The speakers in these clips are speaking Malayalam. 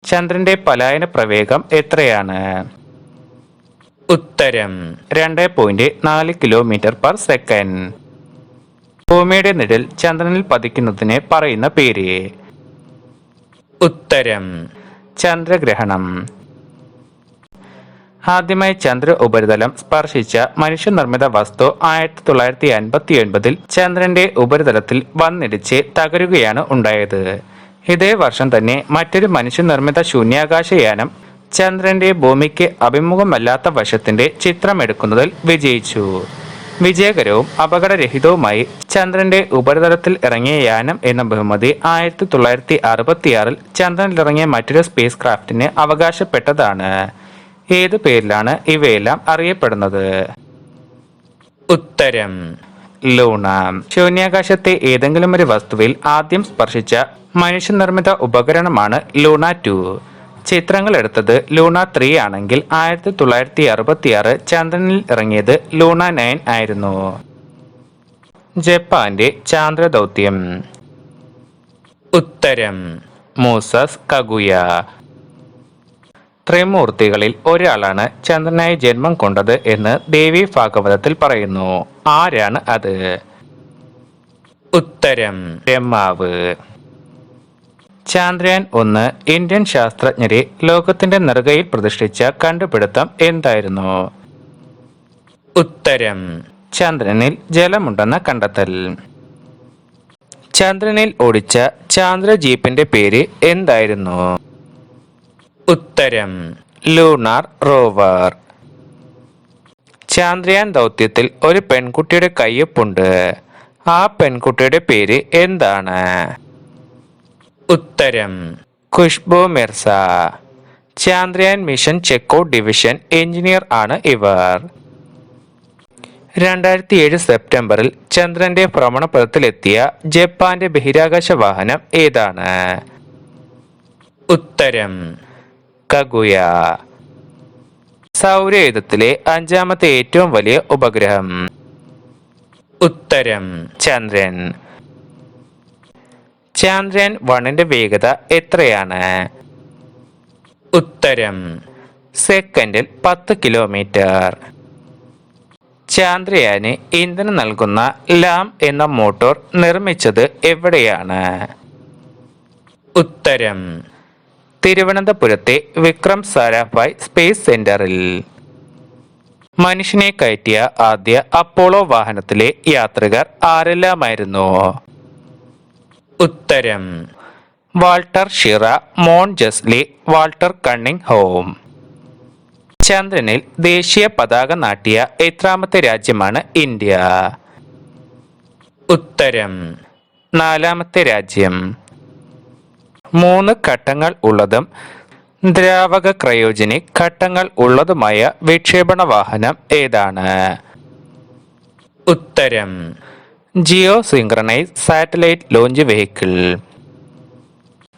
ചന്ദ്രന്റെ പലായന പ്രവേഗം എത്രയാണ്? ഉത്തരം 2.4 km/s. ഭൂമിയുടെ നിഴൽ ചന്ദ്രനിൽ പതിക്കുന്നതിന് പറയുന്ന പേര്? ഉത്തരം ചന്ദ്രഗ്രഹണം. ആദ്യമായി ചന്ദ്ര ഉപരിതലം സ്പർശിച്ച മനുഷ്യനിർമ്മിത വസ്തു 1959 ചന്ദ്രന്റെ ഉപരിതലത്തിൽ വന്നിടിച്ച് തകരുകയാണ് ഉണ്ടായത്. ഇതേ വർഷം തന്നെ മറ്റൊരു മനുഷ്യനിർമ്മിത ശൂന്യാകാശയാനം ചന്ദ്രന്റെ ഭൂമിക്ക് അഭിമുഖമല്ലാത്ത വശത്തിന്റെ ചിത്രമെടുക്കുന്നതിൽ വിജയിച്ചു. വിജയകരവും അപകടരഹിതവുമായി ചന്ദ്രന്റെ ഉപരിതലത്തിൽ ഇറങ്ങിയ യാനം എന്ന ബഹുമതി 1966 ചന്ദ്രനിലിറങ്ങിയ മറ്റൊരു സ്പേസ് ക്രാഫ്റ്റിന് അവകാശപ്പെട്ടതാണ്. ഏതു പേരിലാണ് ഇവയെല്ലാം അറിയപ്പെടുന്നത്? ഉത്തരം ലൂണ. ശൂന്യാകാശത്തെ ഏതെങ്കിലും ഒരു വസ്തുവിൽ ആദ്യം സ്പർശിച്ച മനുഷ്യനിർമ്മിത ഉപകരണമാണ് ലൂണ 2. ചിത്രങ്ങൾ എടുത്തത് ലൂണ 3 ആണെങ്കിൽ 1966 ചന്ദ്രനിൽ ഇറങ്ങിയത് ലൂണ 9 ആയിരുന്നു. ജപ്പാന്റെ ചാന്ദ്രദൗത്യം? ഉത്തരം മൂസസ് കഗുയ. ത്രിമൂർത്തികളിൽ ഒരാളാണ് ചന്ദ്രനായി ജന്മം കൊണ്ടത് എന്ന് ദേവി ഭാഗവതത്തിൽ പറയുന്നു. ആരാണ് അത്? ഉത്തരം ബ്രഹ്മാവ്. ചന്ദ്രയാൻ 1 ഇന്ത്യൻ ശാസ്ത്രജ്ഞരെ ലോകത്തിന്റെ നെറുകയിൽ പ്രതിഷ്ഠിച്ച കണ്ടുപിടുത്തം എന്തായിരുന്നു? ഉത്തരം ചന്ദ്രനിൽ ജലമുണ്ടെന്ന കണ്ടെത്തൽ. ചന്ദ്രനിൽ ഓടിച്ച ചാന്ദ്ര ജീപ്പിന്റെ പേര് എന്തായിരുന്നു? ഉത്തരം ലൂണാർ റോവർ. ചന്ദ്രയാൻ ദൗത്യത്തിൽ ഒരു പെൺകുട്ടിയുടെ കയ്യൊപ്പുണ്ട്. ആ പെൺകുട്ടിയുടെ പേര് എന്താണ്? ഉത്തരം Khushbu Mirza. Chandrayaan mission checkout division engineer ആണ് ഇവർ. 2007 സെപ്റ്റംബറിൽ ചന്ദ്രന്റെ ഭ്രമണപഥത്തിലെത്തിയ ജപ്പാന്റെ ബഹിരാകാശ വാഹനം ഏതാണ്? ഉത്തരം കഗുയ. സൗരയൂഥത്തിലെ 5ാമത്തെ ഏറ്റവും വലിയ ഉപഗ്രഹം? ഉത്തരം ചന്ദ്രൻ. ചന്ദ്രയാൻ 1ന്റെ വേഗത എത്രയാണ്? ഉത്തരം സെക്കൻഡിൽ 10 കിലോമീറ്റർ. ചന്ദ്രയാന് ഇന്ധനം നൽകുന്ന ലാം എന്ന മോട്ടോർ നിർമ്മിച്ചത് എവിടെയാണ്? ഉത്തരം തിരുവനന്തപുരത്തെ വിക്രം സാരാഭായ് സ്പേസ് സെന്ററിൽ. മനുഷ്യനെ കയറ്റിയ ആദ്യ അപ്പോളോ വാഹനത്തിലെ യാത്രികർ ആരെല്ലാമായിരുന്നു? ഉത്തരം വാൾട്ടർ ഷിറ, മോൺ ജസ്ലി, വാൾട്ടർ കണ്ണിംഗ് ഹോം. ചന്ദ്രനിൽ ദേശീയ പതാക നാട്ടിയ എത്രാമത്തെ രാജ്യമാണ് ഇന്ത്യ? ഉത്തരം 4ാമത്തെ രാജ്യം. 3 ഘട്ടങ്ങൾ ഉള്ളതും ദ്രാവക ക്രയോജനിക് ഘട്ടങ്ങൾ ഉള്ളതുമായ വിക്ഷേപണ വാഹനം ഏതാണ്? ഉത്തരം geo synchronise satellite launch vehicle.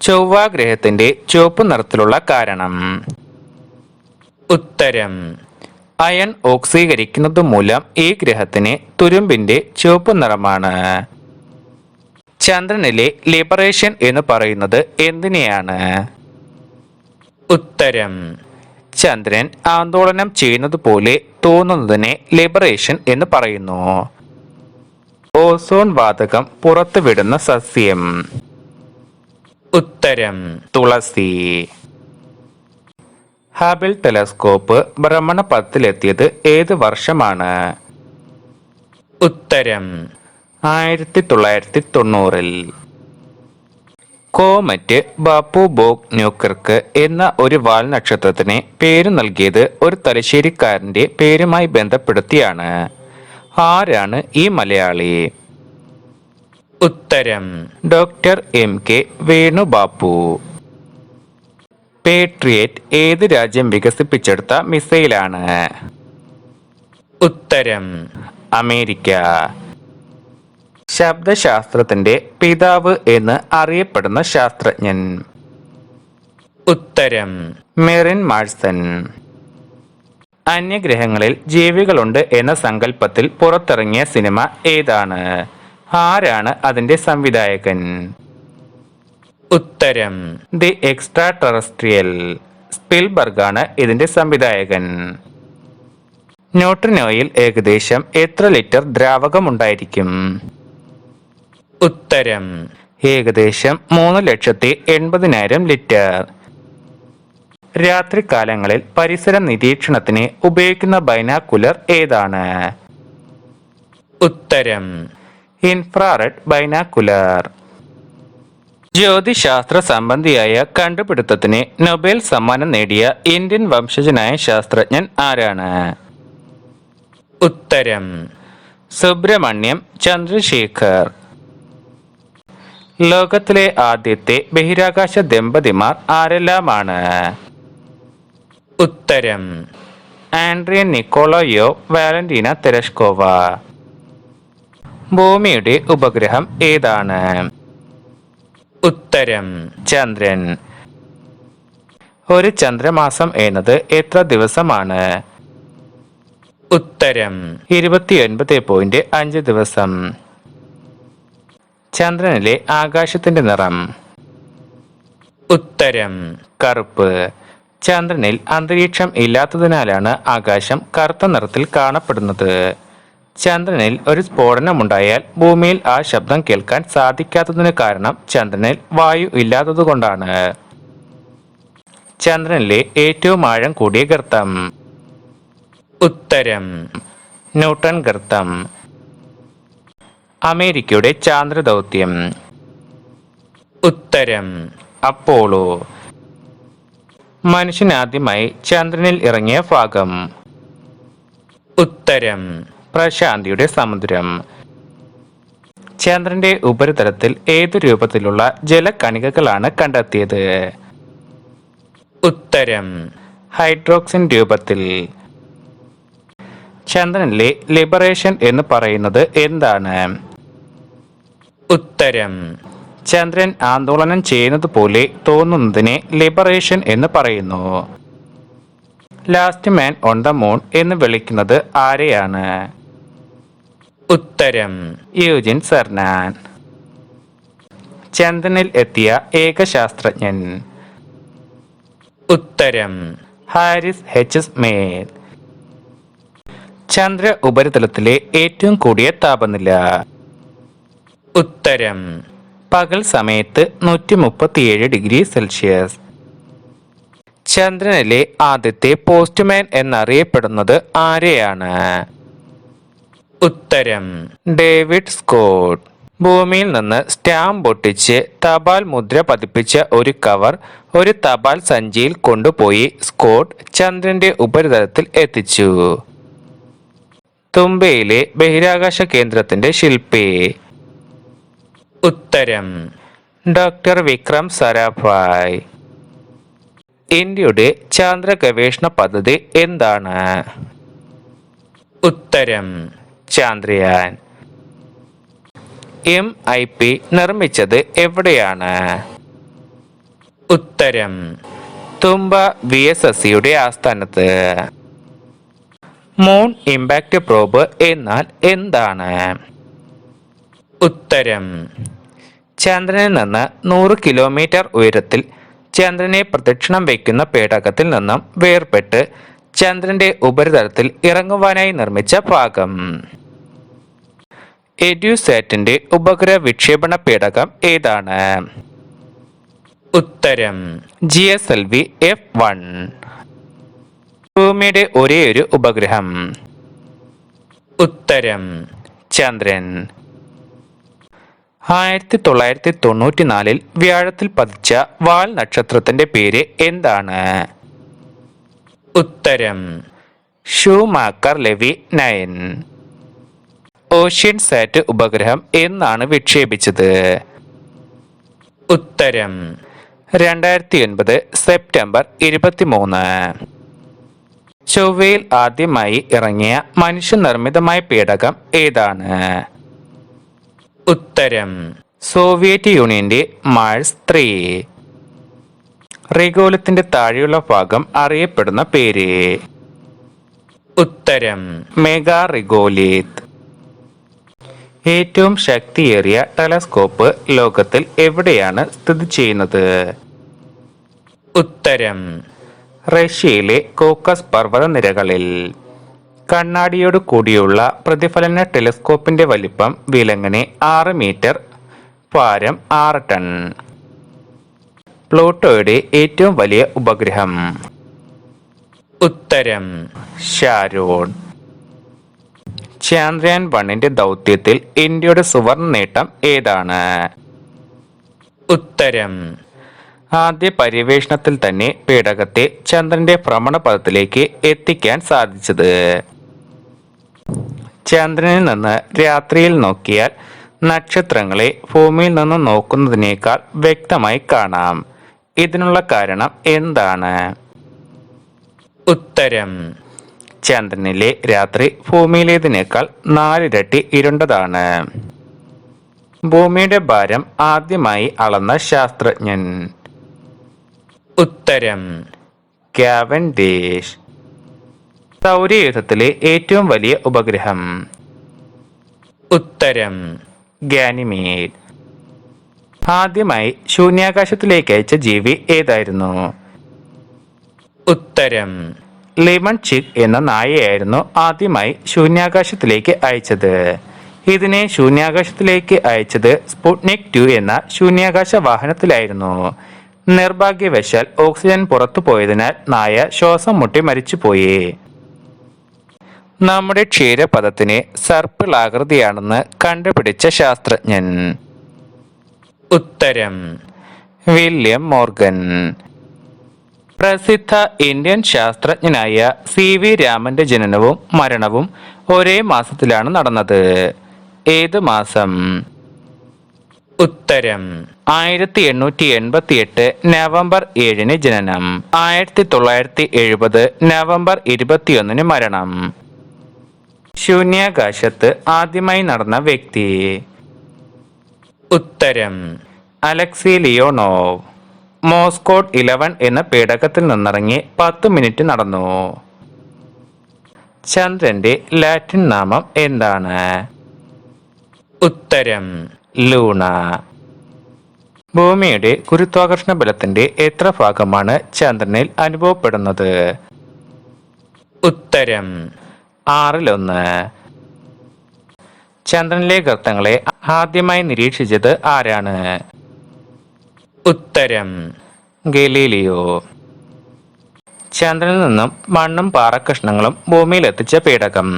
ചൊവ്വ ഗ്രഹത്തിന്റെ ചുവപ്പ് നിറത്തിലുള്ള കാരണം? ഉത്തരം അയൺ ഓക്സീകരിക്കുന്നത് മൂലം ഈ ഗ്രഹത്തിന് തുരുമ്പിന്റെ ചുവപ്പ് നിറമാണ്. ചന്ദ്രനിലെ ലിബറേഷൻ എന്ന് പറയുന്നത് എന്തിനെയാണ്? ഉത്തരം ചന്ദ്രൻ ആന്തോളനം ചെയ്യുന്നത് പോലെ തോന്നുന്നതിനെ ലിബറേഷൻ എന്ന് പറയുന്നു. ഓസോൺ വാതകം പുറത്തുവിടുന്ന സസ്യം? ഉത്തരം തുളസി. ഹബിൾ ടെലസ്കോപ്പ് ഭ്രമണപഥത്തിലെത്തിയത് ഏത് വർഷമാണ്? ഉത്തരം 1990. കോമറ്റ് ബാപ്പു ബോഗ് ന്യൂക്കർക്ക് എന്ന ഒരു വാൽ നക്ഷത്രത്തിന് പേര് നൽകിയത് ഒരു തലശ്ശേരിക്കാരന്റെ പേരുമായി ബന്ധപ്പെടുത്തിയാണ്. ആരാണ് ഈ മലയാളി? ഉത്തരം ഡോക്ടർ MK വേണുബാപ്പു. പേട്രിയറ്റ് ഏത് രാജ്യം വികസിപ്പിച്ചെടുത്ത മിസൈലാണ്? ഉത്തരം അമേരിക്ക. ശബ്ദശാസ്ത്രത്തിന്റെ പിതാവ് എന്ന് അറിയപ്പെടുന്ന ശാസ്ത്രജ്ഞൻ? ഉത്തരം മെറിൻ മാഴ്സൺ. അന്യഗ്രഹങ്ങളിൽ ജീവികളുണ്ട് എന്ന സങ്കല്പത്തിൽ പുറത്തിറങ്ങിയ സിനിമ ഏതാണ്? ആരാണ് അതിന്റെ സംവിധായകൻ? ഉത്തരം ദി എക്സ്ട്രാ ടെറസ്ട്രിയൽ. സ്പിൽബർഗാണ് ഇതിന്റെ സംവിധായകൻ. ന്യൂട്രിനോയിൽ ഏകദേശം എത്ര ലിറ്റർ ദ്രാവകമുണ്ടായിരിക്കും? ഉത്തരം ഏകദേശം 3,80,000 ലിറ്റർ. രാത്രികാലങ്ങളിൽ പരിസര നിരീക്ഷണത്തിന് ഉപയോഗിക്കുന്ന ബൈനാക്കുലർ ഏതാണ്? ഉത്തരം ഇൻഫ്രാറെഡ് ബൈനാക്കുലർ. ജ്യോതിശാസ്ത്ര സംബന്ധിയായ കണ്ടുപിടുത്തത്തിന് നൊബേൽ സമ്മാനം നേടിയ ഇന്ത്യൻ വംശജനായ ശാസ്ത്രജ്ഞൻ ആരാണ്? ഉത്തരം സുബ്രഹ്മണ്യം ചന്ദ്രശേഖർ. ലോകത്തിലെ ആദ്യത്തെ ബഹിരാകാശ ദമ്പതിമാർ ആരെല്ലാമാണ്? ഉത്തരം ആൻഡ്രിയൻ നിക്കോളയോ വാലന്റീന തെരഷ്കോവ. ഭൂമിയുടെ ഉപഗ്രഹം ഏതാണ്? ഉത്തരം ചന്ദ്രൻ. ഒരു ചന്ദ്രമാസം എന്നത് എത്ര ദിവസമാണ്? ഉത്തരം 29.5 ദിവസം. ചന്ദ്രനിലെ ആകാശത്തിന്റെ നിറം? ഉത്തരം കറുപ്പ്. ചന്ദ്രനിൽ അന്തരീക്ഷം ഇല്ലാത്തതിനാലാണ് ആകാശം കറുത്ത നിറത്തിൽ കാണപ്പെടുന്നത്. ചന്ദ്രനിൽ ഒരു സ്ഫോടനമുണ്ടായാൽ ഭൂമിയിൽ ആ ശബ്ദം കേൾക്കാൻ സാധിക്കാത്തതിന് കാരണം ചന്ദ്രനിൽ വായു ഇല്ലാത്തതുകൊണ്ടാണ്. ചന്ദ്രനിലെ ഏറ്റവും ആഴം കൂടിയ ഗർത്തം? ഉത്തരം ന്യൂട്ടൺ ഗർത്തം. അമേരിക്കയുടെ ചാന്ദ്രദൗത്യം? ഉത്തരം അപ്പോളോ. മനുഷ്യനാദ്യമായി ചന്ദ്രനിൽ ഇറങ്ങിയ ഭാഗം? ഉത്തരം പ്രശാന്തിയുടെ സമുദ്രം. ചന്ദ്രന്റെ ഉപരിതലത്തിൽ ഏതു രൂപത്തിലുള്ള ജലകണികകളാണ് കണ്ടെത്തിയത്? ഉത്തരം ഹൈഡ്രോക്സിൻ രൂപത്തിൽ. ചന്ദ്രനിലെ ലിബറേഷൻ എന്ന് പറയുന്നത് എന്താണ്? ഉത്തരം ചന്ദ്രൻ ആന്തോളനം ചെയ്യുന്നത് പോലെ തോന്നുന്നതിനെ ലിബറേഷൻ എന്ന് പറയുന്നു. Last man on the moon എന്ന് വിളിക്കുന്നത് ആരെയാണ്? ഉത്തരം യൂജിൻ സെർനാൻ. ചന്ദ്രനിൽ എത്തിയ ഏക ശാസ്ത്രജ്ഞൻ? ഉത്തരം ഹാരിസ് എച്ച് സ്മിത്ത്. ചന്ദ്ര ഉപരിതലത്തിലെ ഏറ്റവും കൂടിയ താപനില? ഉത്തരം പകൽ സമയത്ത് 137 ഡിഗ്രി സെൽഷ്യസ്. ചന്ദ്രനിലെ ആദ്യത്തെ പോസ്റ്റ്മാൻ എന്നറിയപ്പെടുന്നത് ആരെയാണ്? ഉത്തരം ഡേവിഡ് സ്കോട്ട്. ഭൂമിയിൽ നിന്ന് സ്റ്റാമ്പ് ഒട്ടിച്ച് തപാൽ മുദ്ര പതിപ്പിച്ച ഒരു കവർ ഒരു തപാൽ സഞ്ചിയിൽ കൊണ്ടുപോയി സ്കോട്ട് ചന്ദ്രന്റെ ഉപരിതലത്തിൽ എത്തിച്ചു. തുമ്പയിലെ ബഹിരാകാശ കേന്ദ്രത്തിന്റെ ശില്പി? ഉത്തരം ഡോക്ടർ വിക്രം സാരാഭായ്. ഇന്ത്യയുടെ ചാന്ദ്ര ഗവേഷണ പദ്ധതി എന്താണ്? ഉത്തരം ചാന്ദ്രയാൻ. MIP നിർമ്മിച്ചത് എവിടെയാണ്? ഉത്തരം തുമ്പ VSSCയുടെ ആസ്ഥാനത്ത്. മൂൺ ഇമ്പാക്ട് പ്രോബ് എന്നാൽ എന്താണ്? ഉത്തരം ചന്ദ്രനിൽ നിന്ന് 100 കിലോമീറ്റർ ഉയരത്തിൽ ചന്ദ്രനെ പ്രദക്ഷിണം വയ്ക്കുന്ന പേടകത്തിൽ നിന്നും വേർപെട്ട് ചന്ദ്രന്റെ ഉപരിതലത്തിൽ ഇറങ്ങുവാനായി നിർമ്മിച്ച ഭാഗം. എഡ്യൂസാറ്റിന്റെ ഉപഗ്രഹ വിക്ഷേപണ പേടകം ഏതാണ്? ഉത്തരം GSLV F1. ഭൂമിയുടെ ഒരേയൊരു ഉപഗ്രഹം? ഉത്തരം ചന്ദ്രൻ. 1994 വ്യാഴത്തിൽ പതിച്ച വാൽ നക്ഷത്രത്തിന്റെ പേര് എന്താണ്? ഉത്തരം ഷൂമാക്കർ ലെവി 9. ഓഷ്യൻ സാറ്റ് ഉപഗ്രഹം എന്നാണ് വിക്ഷേപിച്ചത്? ഉത്തരം 2009 സെപ്റ്റംബർ 23. ചൊവ്വയിൽ ആദ്യമായി ഇറങ്ങിയ മനുഷ്യനിർമ്മിതമായ പേടകം ഏതാണ്? ഉത്തരം സോവിയറ്റ് യൂണിയന്റെ മാർസ് 3. റിഗോലത്തിന്റെ താഴെയുള്ള ഭാഗം അറിയപ്പെടുന്ന പേര്? ഉത്തരം മെഗാ റിഗോലിത്ത്. ഏറ്റവും ശക്തിയേറിയ ടെലസ്കോപ്പ് ലോകത്തിൽ എവിടെയാണ് സ്ഥിതി ചെയ്യുന്നത്? ഉത്തരം റഷ്യയിലെ കോക്കസ് പർവ്വതനിരകളിൽ. കണ്ണാടിയോട് കൂടിയുള്ള പ്രതിഫലന ടെലിസ്കോപ്പിന്റെ വലിപ്പം വിലങ്ങനെ 6 മീറ്റർ, ഭാരം 6 ടൺ. പ്ലൂട്ടോയുടെ ഏറ്റവും വലിയ ഉപഗ്രഹം? ഉത്തരം ഷാരോൺ. ചന്ദ്രയാൻ 1ന്റെ ദൗത്യത്തിൽ ഇന്ത്യയുടെ സുവർണ നേട്ടം ഏതാണ്? ഉത്തരം ആദ്യ പര്യവേഷണത്തിൽ തന്നെ പേടകത്തെ ചന്ദ്രന്റെ ഭ്രമണപഥത്തിലേക്ക് എത്തിക്കാൻ സാധിച്ചത്. ചന്ദ്രനിൽ നിന്ന് രാത്രിയിൽ നോക്കിയാൽ നക്ഷത്രങ്ങളെ ഭൂമിയിൽ നിന്ന് നോക്കുന്നതിനേക്കാൾ വ്യക്തമായി കാണാം. ഇതിനുള്ള കാരണം എന്താണ്? ഉത്തരം ചന്ദ്രനിലെ രാത്രി ഭൂമിയിലേതിനേക്കാൾ 4 ഇരട്ടി ഇരുണ്ടതാണ്. ഭൂമിയുടെ ഭാരം ആദ്യമായി അളന്ന ശാസ്ത്രജ്ഞൻ? ഉത്തരം കാവൻഡിഷ്. സൗരയൂഥത്തിലെ ഏറ്റവും വലിയ ഉപഗ്രഹം? ഉത്തരം ഗാനിമീഡ്. ആദ്യമായി ശൂന്യാകാശത്തിലേക്ക് അയച്ച ജീവി ഏതായിരുന്നു? ഉത്തരം ലെമൺ ചിക്ക് എന്ന നായയായിരുന്നു ആദ്യമായി ശൂന്യാകാശത്തിലേക്ക് അയച്ചത്. ഇതിനെ ശൂന്യാകാശത്തിലേക്ക് അയച്ചത് സ്പുട്നിക് 2 എന്ന ശൂന്യാകാശ വാഹനത്തിലായിരുന്നു. നിർഭാഗ്യവശാൽ ഓക്സിജൻ പുറത്തു പോയതിനാൽ നായ ശ്വാസം മുട്ടി മരിച്ചുപോയി. നമ്മുടെ ക്ഷീരപഥത്തിന് സർപ്പിൾ ആകൃതിയാണെന്ന് കണ്ടുപിടിച്ച ശാസ്ത്രജ്ഞൻ? ഉത്തരം വില്യം മോർഗൻ. പ്രസിദ്ധ ഇന്ത്യൻ ശാസ്ത്രജ്ഞനായ CV രാമന്റെ ജനനവും മരണവും ഒരേ മാസത്തിലാണ് നടന്നത്. ഏത് മാസം? ഉത്തരം 1888 നവംബർ 7 ജനനം, 1970 നവംബർ 21 മരണം. ശൂന്യാകാശത്ത് ആദ്യമായി നടന്ന വ്യക്തി? ഉത്തരം അലക്സി ലിയോണോവ്. മോസ്കോഡ് 11 എന്ന പേടകത്തിൽ നിന്നിറങ്ങി 10 മിനിറ്റ് നടന്നു. ചന്ദ്രന്റെ ലാറ്റിൻ നാമം എന്താണ്? ഉത്തരം ലൂണ. ഭൂമിയുടെ ഗുരുത്വാകർഷണ ബലത്തിന്റെ എത്ര ഭാഗമാണ് ചന്ദ്രനിൽ അനുഭവപ്പെടുന്നത്? ഉത്തരം 1/6. ചന്ദ്രനിലെ ഗർത്തങ്ങളെ ആദ്യമായി നിരീക്ഷിച്ചത് ആരാണ്? ഉത്തരം ഗലീലിയോ. ചന്ദ്രനിൽ നിന്നും മണ്ണും പാറക്കഷ്ണങ്ങളും ഭൂമിയിൽ എത്തിച്ച പേടകം?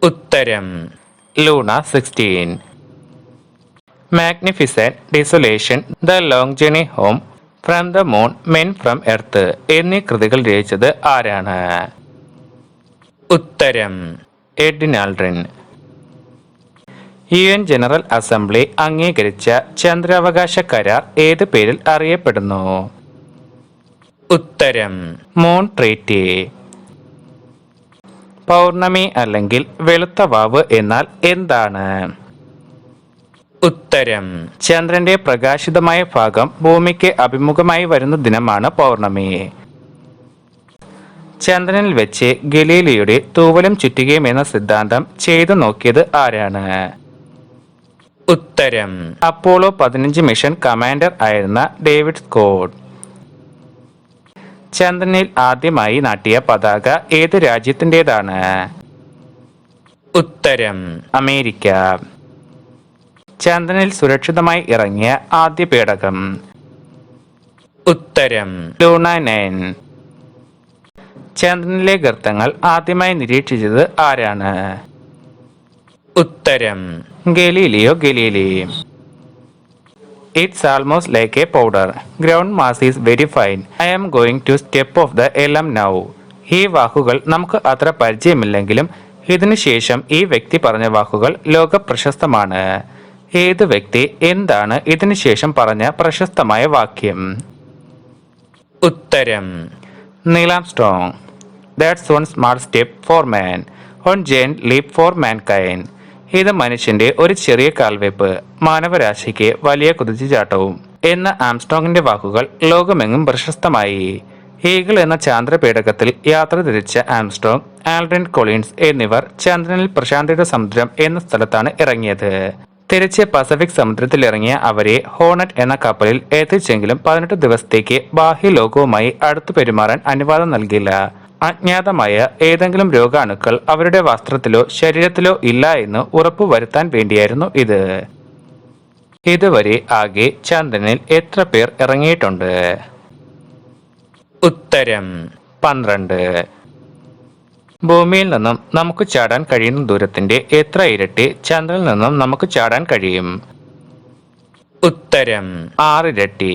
ഉത്തരം Luna 16. Magnificent, desolation, the long journey home, from the moon, men from earth എന്നീ കൃതികൾ രചിച്ചത് ആരാണ്? ഉത്തരം Edwin Aldrin. UN general assembly അംഗീകരിച്ച ചന്ദ്രാവകാശ കരാർ ഏത് പേരിൽ അറിയപ്പെടുന്നു? ഉത്തരം മൂൺ ട്രീറ്റി. പൗർണമി അല്ലെങ്കിൽ വെളുത്ത വാവ് എന്നാൽ എന്താണ്? ഉത്തരം ചന്ദ്രന്റെ പ്രകാശിതമായ ഭാഗം ഭൂമിക്ക് അഭിമുഖമായി വരുന്ന ദിനമാണ് പൗർണമി. ചന്ദ്രനിൽ വെച്ച് ഗലീലിയുടെ തൂവലും ചുറ്റികയും എന്ന സിദ്ധാന്തം ചെയ്തു നോക്കിയത് ആരാണ്? ഉത്തരം അപ്പോളോ 15 മിഷൻ കമാൻഡർ ആയിരുന്ന ഡേവിഡ് സ്കോട്ട്. ചന്ദ്രനിൽ ആദ്യമായി നാട്ടിയ പതാക ഏത് രാജ്യത്തിൻ്റെതാണ്? ഉത്തരം അമേരിക്ക. ചന്ദ്രനിൽ സുരക്ഷിതമായി ഇറങ്ങിയ ആദ്യ പേടകം? ഉത്തരം ലൂണ 9. ചന്ദ്രനിലെ ഗർത്തങ്ങൾ ആദ്യമായി നിരീക്ഷിച്ചത് ആരാണ്? ഉത്തരം Galileo Galilei. It's almost like a powder. Ground mass is very fine. I am going to step off the LM now. ഈ വാക്കുകൾ നമുക്ക് അത്ര പരിചയമില്ലെങ്കിലും ഇതിനുശേഷം ഈ വ്യക്തി പറഞ്ഞ വാക്കുകൾ ലോക പ്രശസ്തമാണ്. ഏത് വ്യക്തി, എന്താണ് ഇതിനുശേഷം പറഞ്ഞ പ്രശസ്തമായ വാക്യം? ഉത്തരം Neil Armstrong. That's one small step for man, one giant leap for mankind. ഇത് മനുഷ്യന്റെ ഒരു ചെറിയ കാൽവെപ്പ്, മാനവരാശിക്ക് വലിയ കുതിച്ചുചാട്ടവും എന്ന ആംസ്ട്രോങ്ങിന്റെ വാക്കുകൾ ലോകമെങ്ങും പ്രശസ്തമായി. ഈഗിൾ എന്ന ചാന്ദ്രപേടകത്തിൽ യാത്ര തിരിച്ച ആംസ്ട്രോങ്, ആൽഡ്രിൻ കൊളിൻസ് എന്നിവർ ചന്ദ്രനിൽ പ്രശാന്തിയുടെ സമുദ്രം എന്ന സ്ഥലത്താണ് ഇറങ്ങിയത്. തിരിച്ച് പസഫിക് സമുദ്രത്തിൽ ഇറങ്ങിയ അവരെ ഹോണറ്റ് എന്ന കപ്പലിൽ എത്തിച്ചെങ്കിലും 18 ദിവസത്തേക്ക് ബാഹ്യലോകവുമായി അടുത്തു പെരുമാറാൻ അനുവാദം നൽകില്ല. അജ്ഞാതമായ ഏതെങ്കിലും രോഗാണുക്കൾ അവരുടെ വസ്ത്രത്തിലോ ശരീരത്തിലോ ഇല്ല എന്ന് ഉറപ്പുവരുത്താൻ വേണ്ടിയായിരുന്നു ഇത്. ഇതുവരെ ആകെ ചന്ദ്രനിൽ എത്ര പേർ ഇറങ്ങിയിട്ടുണ്ട്? ഉത്തരം 12. ഭൂമിയിൽ നിന്നും നമുക്ക് ചാടാൻ കഴിയുന്ന ദൂരത്തിന്റെ എത്ര ഇരട്ടി ചന്ദ്രനിൽ നിന്നും നമുക്ക് ചാടാൻ കഴിയും? ഉത്തരം 6 ഇരട്ടി.